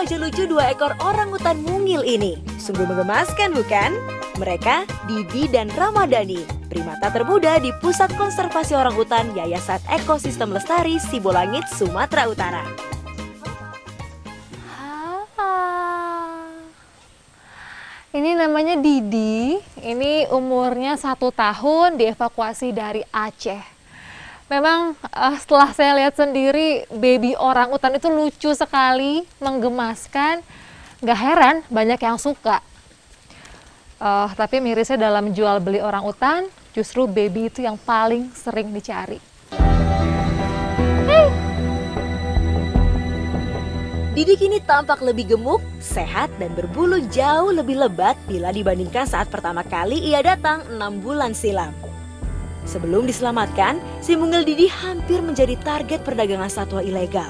wajah lucu dua ekor orangutan mungil ini. Sungguh menggemaskan bukan? Mereka Didi dan Ramadhani, primata termuda di Pusat Konservasi Orangutan Yayasan Ekosistem Lestari Sibolangit, Sumatera Utara. Ini namanya Didi, ini umurnya 1 tahun, dievakuasi dari Aceh. Memang setelah saya lihat sendiri, baby orangutan itu lucu sekali, menggemaskan. Gak heran banyak yang suka. Tapi mirisnya dalam jual beli orangutan, justru baby itu yang paling sering dicari. Didi kini tampak lebih gemuk, sehat, dan berbulu jauh lebih lebat bila dibandingkan saat pertama kali ia datang 6 bulan silam. Sebelum diselamatkan, si mungil Didi hampir menjadi target perdagangan satwa ilegal.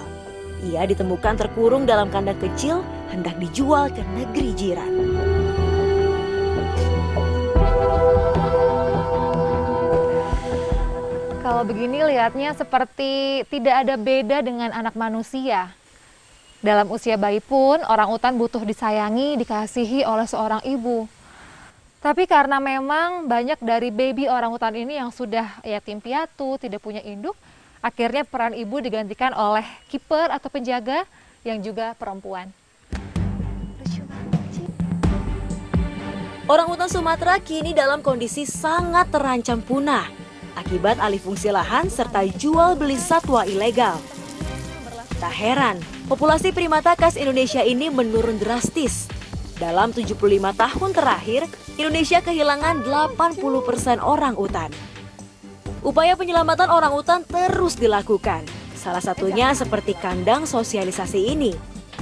Ia ditemukan terkurung dalam kandang kecil, hendak dijual ke negeri jiran. Kalau begini lihatnya seperti tidak ada beda dengan anak manusia. Dalam usia bayi pun, orangutan butuh disayangi, dikasihi oleh seorang ibu. Tapi karena memang banyak dari baby orangutan ini yang sudah yatim piatu, tidak punya induk, akhirnya peran ibu digantikan oleh kiper atau penjaga yang juga perempuan. Orangutan Sumatera kini dalam kondisi sangat terancam punah akibat alih fungsi lahan serta jual beli satwa ilegal. Tak heran, populasi primata khas Indonesia ini menurun drastis. Dalam 75 tahun terakhir, Indonesia kehilangan 80% orangutan. Upaya penyelamatan orangutan terus dilakukan. Salah satunya seperti kandang sosialisasi ini.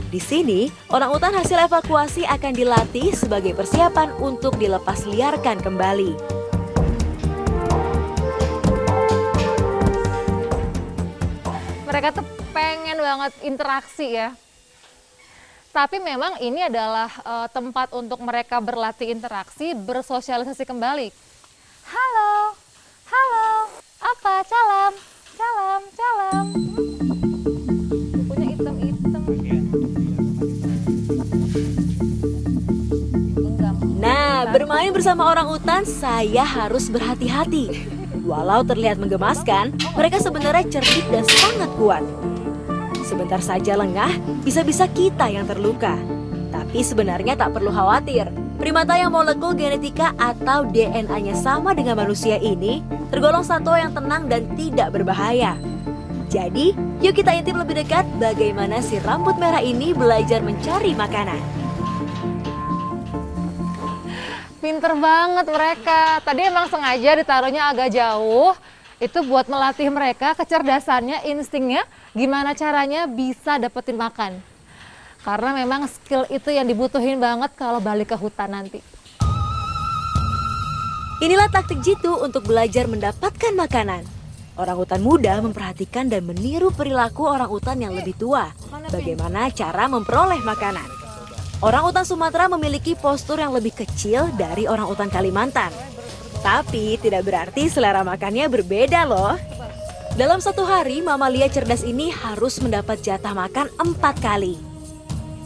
Di sini, orangutan hasil evakuasi akan dilatih sebagai persiapan untuk dilepas liarkan kembali. Mereka tuh pengen banget interaksi ya. Tapi memang ini adalah tempat untuk mereka berlatih interaksi, bersosialisasi kembali. Halo, halo, apa? Calam, calam, calam. Bukunya hitam-hitam. Nah, bermain bersama orangutan saya harus berhati-hati. Walau terlihat menggemaskan, mereka sebenarnya cerdik dan sangat kuat. Sebentar saja lengah, bisa-bisa kita yang terluka. Tapi sebenarnya tak perlu khawatir. Primata yang molekul genetika atau DNA-nya sama dengan manusia ini tergolong satwa yang tenang dan tidak berbahaya. Jadi, yuk kita intip lebih dekat bagaimana si rambut merah ini belajar mencari makanan. Pinter banget mereka. Tadi emang sengaja ditaruhnya agak jauh. Itu buat melatih mereka kecerdasannya, instingnya, gimana caranya bisa dapetin makan. Karena memang skill itu yang dibutuhin banget kalau balik ke hutan nanti. Inilah taktik jitu untuk belajar mendapatkan makanan. Orangutan muda memperhatikan dan meniru perilaku orangutan yang lebih tua. Bagaimana cara memperoleh makanan. Orangutan Sumatera memiliki postur yang lebih kecil dari orangutan Kalimantan. Tapi tidak berarti selera makannya berbeda loh. Dalam satu hari, mamalia cerdas ini harus mendapat jatah makan 4 kali.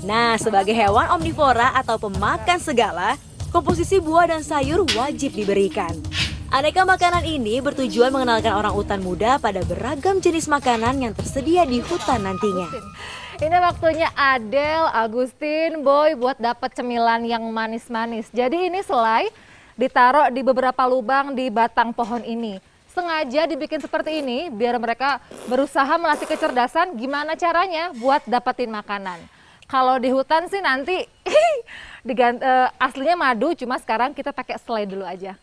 Nah, sebagai hewan omnivora atau pemakan segala, komposisi buah dan sayur wajib diberikan. Aneka makanan ini bertujuan mengenalkan orangutan muda pada beragam jenis makanan yang tersedia di hutan nantinya. Ini waktunya Adel, Agustin, Boy buat dapat cemilan yang manis-manis. Jadi ini selai ditaruh di beberapa lubang di batang pohon ini. Sengaja dibikin seperti ini biar mereka berusaha melatih kecerdasan gimana caranya buat dapetin makanan. Kalau di hutan sih nanti aslinya madu, cuma sekarang kita pakai selai dulu aja.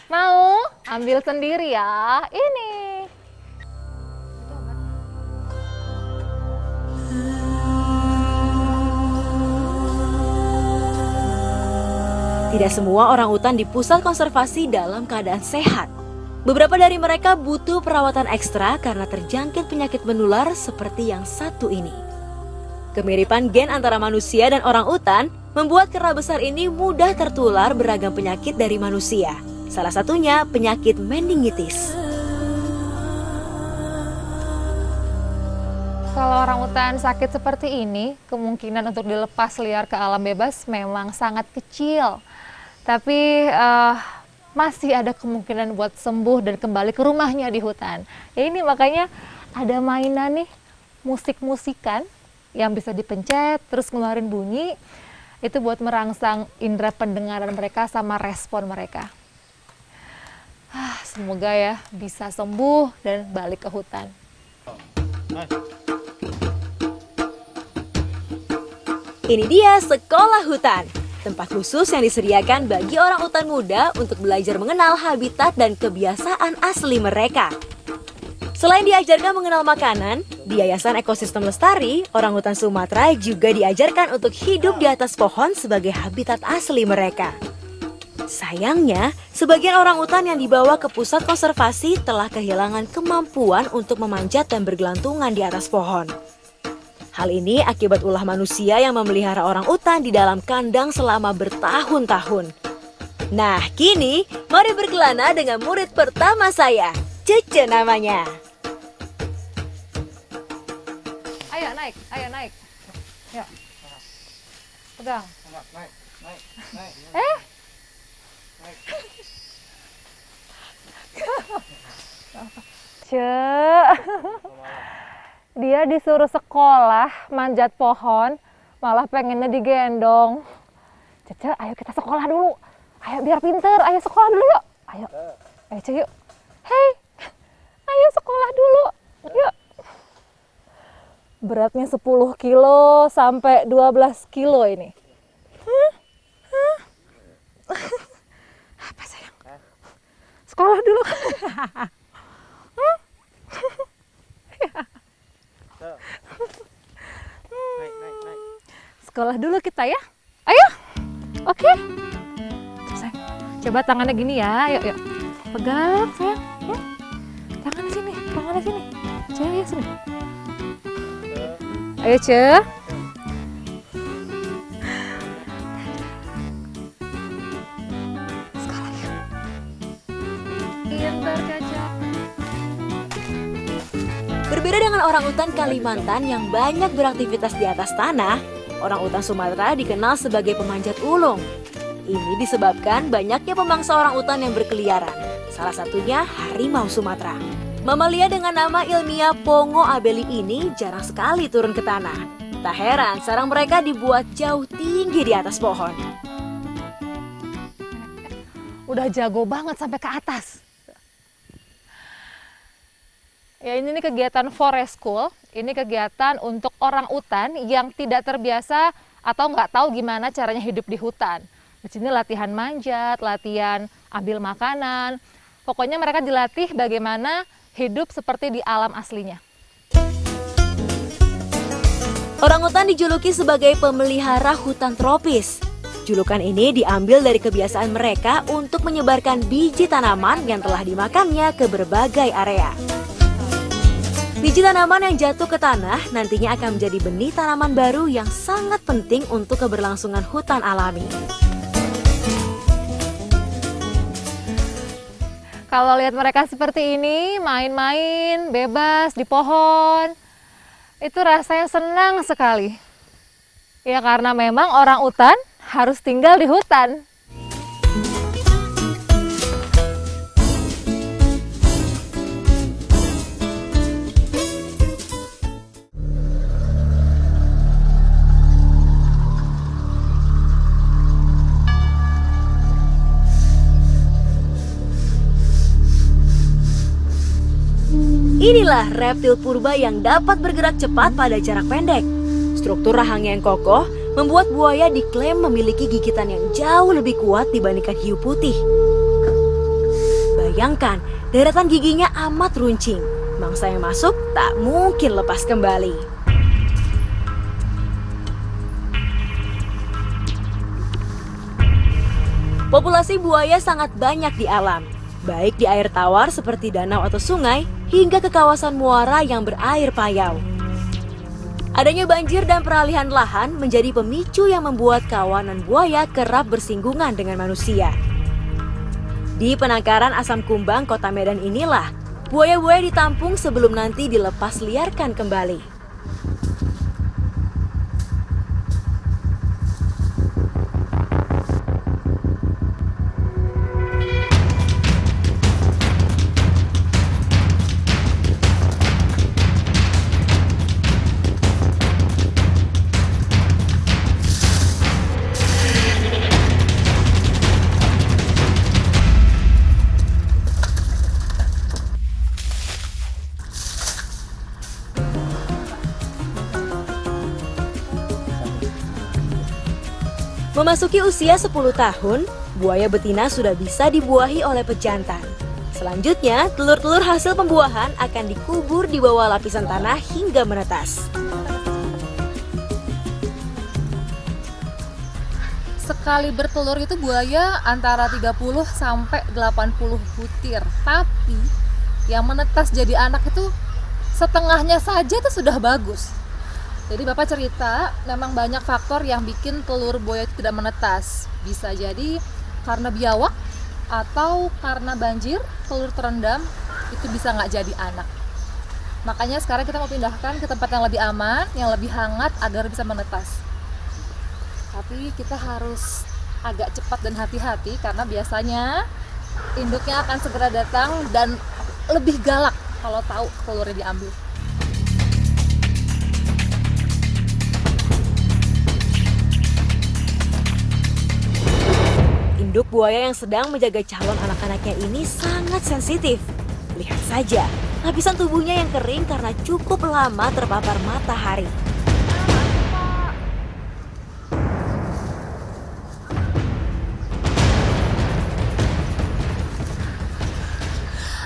Mau? Ambil sendiri ya. Ini. Tidak semua orangutan di pusat konservasi dalam keadaan sehat. Beberapa dari mereka butuh perawatan ekstra karena terjangkit penyakit menular seperti yang satu ini. Kemiripan gen antara manusia dan orangutan membuat kera besar ini mudah tertular beragam penyakit dari manusia. Salah satunya penyakit meningitis. Kalau orangutan sakit seperti ini, kemungkinan untuk dilepas liar ke alam bebas memang sangat kecil. Tapi masih ada kemungkinan buat sembuh dan kembali ke rumahnya di hutan. Ya ini makanya ada mainan nih, musik-musikan yang bisa dipencet terus ngeluarin bunyi. Itu buat merangsang indera pendengaran mereka sama respon mereka. Semoga ya bisa sembuh dan balik ke hutan. Ini dia sekolah hutan, tempat khusus yang disediakan bagi orang utan muda untuk belajar mengenal habitat dan kebiasaan asli mereka. Selain diajarkan mengenal makanan, di Yayasan Ekosistem Lestari, orangutan Sumatera juga diajarkan untuk hidup di atas pohon sebagai habitat asli mereka. Sayangnya, sebagian orangutan yang dibawa ke pusat konservasi telah kehilangan kemampuan untuk memanjat dan bergelantungan di atas pohon. Hal ini akibat ulah manusia yang memelihara orangutan di dalam kandang selama bertahun-tahun. Nah, kini mari berkelana dengan murid pertama saya, Cece namanya. Ayo naik, ayo naik. Yuk. Pegang. Dia disuruh sekolah manjat pohon, malah pengennya digendong. Cece, ayo kita sekolah dulu. Ayo biar pinter, ayo sekolah dulu yuk. Ayo, ayo Cece yuk. Hei, ayo sekolah dulu. Yuk. Beratnya 10 kilo sampai 12 kilo ini. Apa sayang? Sekolah dulu. Sekolah dulu kita ya. Ayo. Oke. Sayang. Coba tangannya gini ya. Yuk, yuk. Pegang, sayang. Ya. Tangannya sini, tangannya sini. Cek ya sini. Ayo, Ce. Sekolah yuk. Pintar, Caca. Berbeda dengan orangutan Kalimantan yang banyak beraktivitas di atas tanah, orangutan Sumatera dikenal sebagai pemanjat ulung. Ini disebabkan banyaknya pemangsa orangutan yang berkeliaran, salah satunya harimau Sumatera. Mamalia dengan nama ilmiah Pongo abeli ini jarang sekali turun ke tanah. Tak heran sarang mereka dibuat jauh tinggi di atas pohon. Udah jago banget sampai ke atas. Ya ini nih kegiatan Forest School, ini kegiatan untuk orang utan yang tidak terbiasa atau nggak tahu gimana caranya hidup di hutan. Di sini latihan manjat, latihan ambil makanan, pokoknya mereka dilatih bagaimana hidup seperti di alam aslinya. Orangutan dijuluki sebagai pemelihara hutan tropis. Julukan ini diambil dari kebiasaan mereka untuk menyebarkan biji tanaman yang telah dimakannya ke berbagai area. Biji tanaman yang jatuh ke tanah nantinya akan menjadi benih tanaman baru yang sangat penting untuk keberlangsungan hutan alami. Kalau lihat mereka seperti ini, main-main, bebas di pohon, itu rasanya senang sekali. Ya karena memang orang utan harus tinggal di hutan. Inilah reptil purba yang dapat bergerak cepat pada jarak pendek. Struktur rahangnya yang kokoh membuat buaya diklaim memiliki gigitan yang jauh lebih kuat dibandingkan hiu putih. Bayangkan, deretan giginya amat runcing. Mangsa yang masuk tak mungkin lepas kembali. Populasi buaya sangat banyak di alam, baik di air tawar seperti danau atau sungai, hingga ke kawasan muara yang berair payau. Adanya banjir dan peralihan lahan menjadi pemicu yang membuat kawanan buaya kerap bersinggungan dengan manusia. Di penangkaran Asam Kumbang, Kota Medan inilah, buaya-buaya ditampung sebelum nanti dilepas liarkan kembali. Memasuki usia 10 tahun, buaya betina sudah bisa dibuahi oleh pejantan. Selanjutnya, telur-telur hasil pembuahan akan dikubur di bawah lapisan tanah hingga menetas. Sekali bertelur itu buaya antara 30 sampai 80 butir. Tapi yang menetas jadi anak itu setengahnya saja itu sudah bagus. Jadi Bapak cerita memang banyak faktor yang bikin telur buaya itu tidak menetas. Bisa jadi karena biawak atau karena banjir, telur terendam itu bisa nggak jadi anak. Makanya sekarang kita mau pindahkan ke tempat yang lebih aman, yang lebih hangat agar bisa menetas. Tapi kita harus agak cepat dan hati-hati karena biasanya induknya akan segera datang dan lebih galak kalau tahu telurnya diambil. Induk buaya yang sedang menjaga calon anak-anaknya ini sangat sensitif. Lihat saja, lapisan tubuhnya yang kering karena cukup lama terpapar matahari.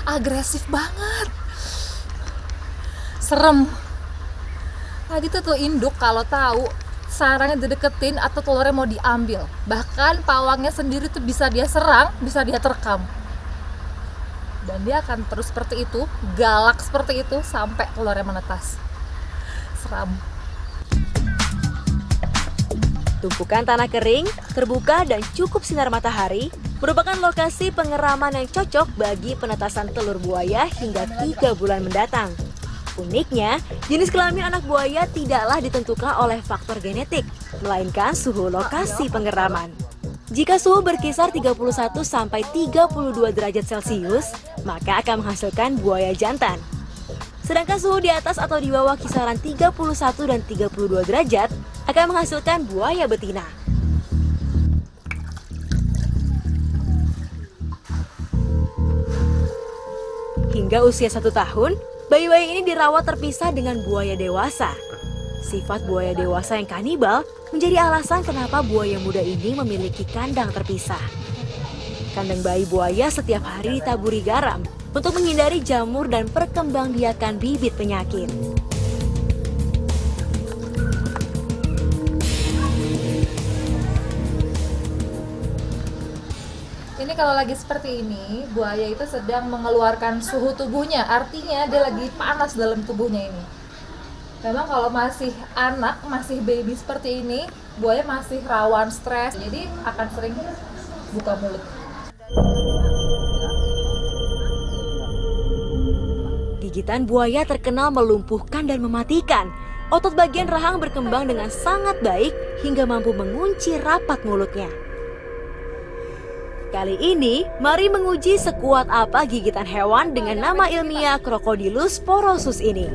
Agresif banget, serem. Nah gitu tuh induk kalau tahu sarangnya dideketin atau telurnya mau diambil, bahkan pawangnya sendiri tuh bisa dia serang, bisa dia terkam, dan dia akan terus seperti itu, galak seperti itu sampai telurnya menetas. Seram. Tumpukan tanah kering, terbuka dan cukup sinar matahari merupakan lokasi pengeraman yang cocok bagi penetasan telur buaya hingga 3 bulan mendatang. Uniknya, jenis kelamin anak buaya tidaklah ditentukan oleh faktor genetik, melainkan suhu lokasi pengeraman. Jika suhu berkisar 31 sampai 32 derajat Celcius, maka akan menghasilkan buaya jantan. Sedangkan suhu di atas atau di bawah kisaran 31 dan 32 derajat akan menghasilkan buaya betina. Hingga usia 1 tahun, bayi-bayi ini dirawat terpisah dengan buaya dewasa. Sifat buaya dewasa yang kanibal menjadi alasan kenapa buaya muda ini memiliki kandang terpisah. Kandang bayi buaya setiap hari ditaburi garam untuk menghindari jamur dan perkembangbiakan bibit penyakit. Ini kalau lagi seperti ini, buaya itu sedang mengeluarkan suhu tubuhnya, artinya dia lagi panas dalam tubuhnya ini. Memang kalau masih anak, masih baby seperti ini, buaya masih rawan stres, jadi akan sering buka mulut. Gigitan buaya terkenal melumpuhkan dan mematikan. Otot bagian rahang berkembang dengan sangat baik hingga mampu mengunci rapat mulutnya. Kali ini, mari menguji sekuat apa gigitan hewan dengan nama ilmiah Crocodylus porosus ini.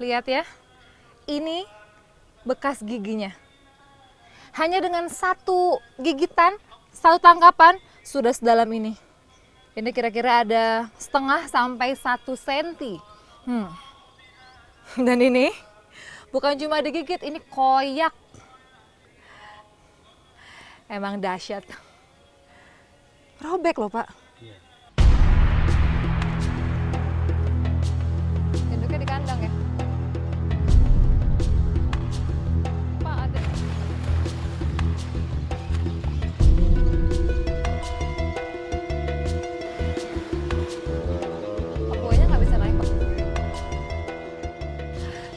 Lihat ya, ini bekas giginya. Hanya dengan satu gigitan, satu tangkapan, sudah sedalam ini. Ini kira-kira ada setengah sampai 1 senti. Dan ini bukan cuma digigit, ini koyak. Emang dahsyat. Robek loh, Pak. Induknya di kandang ya. Pak, ada. Buayanya nggak bisa naik, Pak.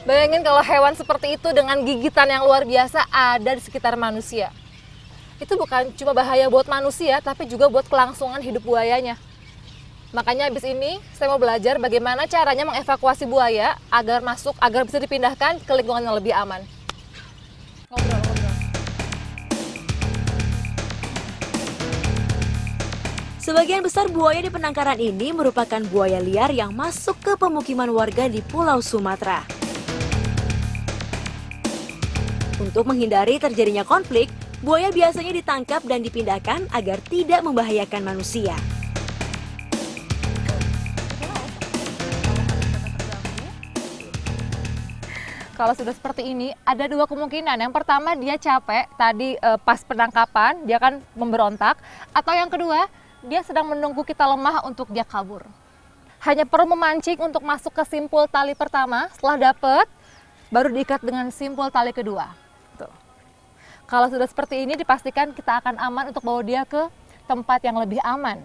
Bayangin kalau hewan seperti itu dengan gigitan yang luar biasa ada di sekitar manusia. Itu bukan cuma bahaya buat manusia, tapi juga buat kelangsungan hidup buayanya. Makanya habis ini saya mau belajar bagaimana caranya mengevakuasi buaya agar bisa dipindahkan ke lingkungan yang lebih aman. Ngobrol. Sebagian besar buaya di penangkaran ini merupakan buaya liar yang masuk ke pemukiman warga di Pulau Sumatera. Untuk menghindari terjadinya konflik, buaya biasanya ditangkap dan dipindahkan agar tidak membahayakan manusia. Kalau sudah seperti ini, ada dua kemungkinan. Yang pertama, dia capek, tadi pas penangkapan, dia akan memberontak. Atau yang kedua, dia sedang menunggu kita lemah untuk dia kabur. Hanya perlu memancing untuk masuk ke simpul tali pertama, setelah dapet, baru diikat dengan simpul tali kedua. Tuh. Kalau sudah seperti ini, dipastikan kita akan aman untuk bawa dia ke tempat yang lebih aman.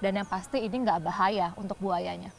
Dan yang pasti ini nggak bahaya untuk buayanya.